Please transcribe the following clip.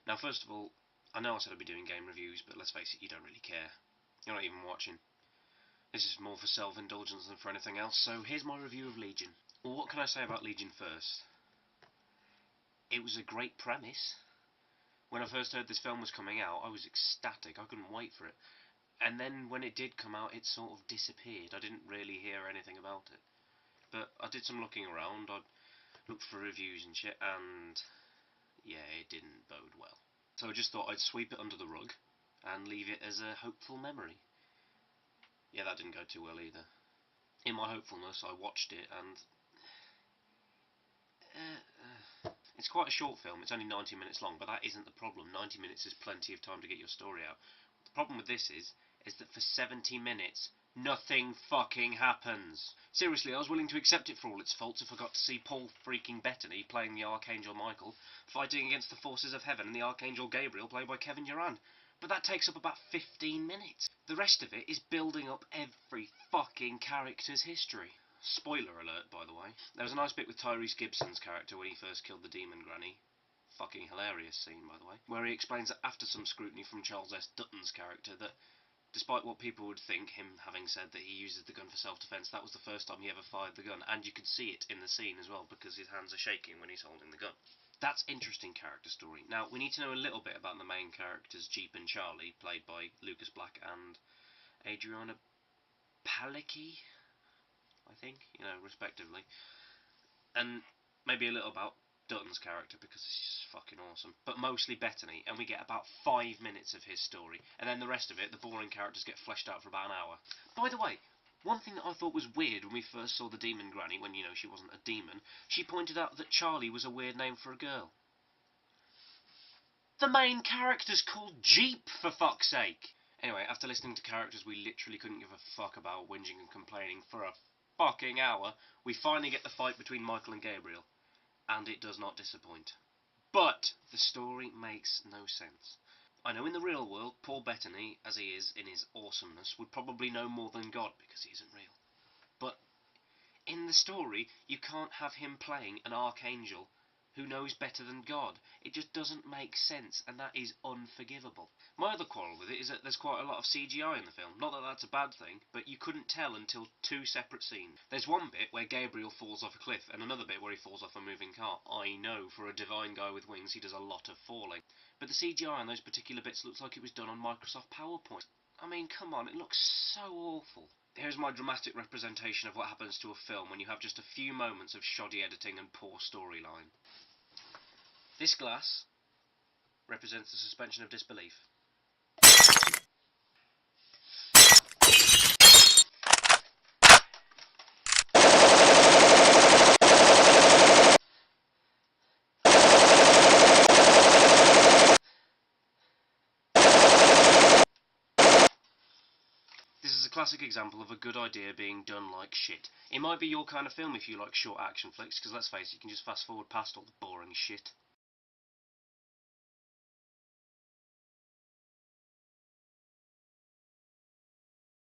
Now, first of all, I know I said I'd be doing game reviews, but let's face it, you don't really care. You're not even watching. This is more for self-indulgence than for anything else, so here's my review of Legion. Well, what can I say about Legion first? It was a great premise. When I first heard this film was coming out, I was ecstatic. I couldn't wait for it. And then when it did come out, it sort of disappeared. I didn't really hear anything about it. But I did some looking around. I looked for reviews and shit, and yeah, it didn't bode well. So I just thought I'd sweep it under the rug and leave it as a hopeful memory. Yeah, that didn't go too well either. In my hopefulness, I watched it, and it's quite a short film. It's only 90 minutes long, but that isn't the problem. 90 minutes is plenty of time to get your story out. The problem with this is that for 70 minutes, nothing fucking happens. Seriously, I was willing to accept it for all its faults if I got to see Paul freaking Bettany playing the Archangel Michael, fighting against the forces of heaven, and the Archangel Gabriel played by Kevin Durand. But that takes up about 15 minutes. The rest of it is building up every fucking character's history. Spoiler alert, by the way. There was a nice bit with Tyrese Gibson's character when he first killed the demon granny. Fucking hilarious scene, by the way. Where he explains that after some scrutiny from Charles S. Dutton's character that, despite what people would think, him having said that he uses the gun for self-defense, that was the first time he ever fired the gun. And you could see it in the scene as well, because his hands are shaking when he's holding the gun. That's interesting character story. Now, we need to know a little bit about the main characters, Jeep and Charlie, played by Lucas Black and Adriana Palicki, I think, respectively. And maybe a little about Dutton's character, because he's just fucking awesome. But mostly Bettany, and we get about 5 minutes of his story. And then the rest of it, the boring characters get fleshed out for about an hour. By the way, one thing that I thought was weird when we first saw the demon granny, when, she wasn't a demon, she pointed out that Charlie was a weird name for a girl. The main character's called Jeep, for fuck's sake! Anyway, after listening to characters we literally couldn't give a fuck about, whinging and complaining for a fucking hour, we finally get the fight between Michael and Gabriel. And it does not disappoint. But the story makes no sense. I know in the real world, Paul Bettany, as he is in his awesomeness, would probably know more than God, because he isn't real. But in the story, you can't have him playing an archangel who knows better than God. It just doesn't make sense, and that is unforgivable. My other quarrel with it is that there's quite a lot of CGI in the film. Not that that's a bad thing, but you couldn't tell until 2 separate scenes. There's one bit where Gabriel falls off a cliff, and another bit where he falls off a moving car. I know, for a divine guy with wings, he does a lot of falling. But the CGI on those particular bits looks like it was done on Microsoft PowerPoint. I mean, come on, it looks so awful. Here's my dramatic representation of what happens to a film when you have just a few moments of shoddy editing and poor storyline. This glass represents the suspension of disbelief. This is a classic example of a good idea being done like shit. It might be your kind of film if you like short action flicks, because let's face it, you can just fast forward past all the boring shit.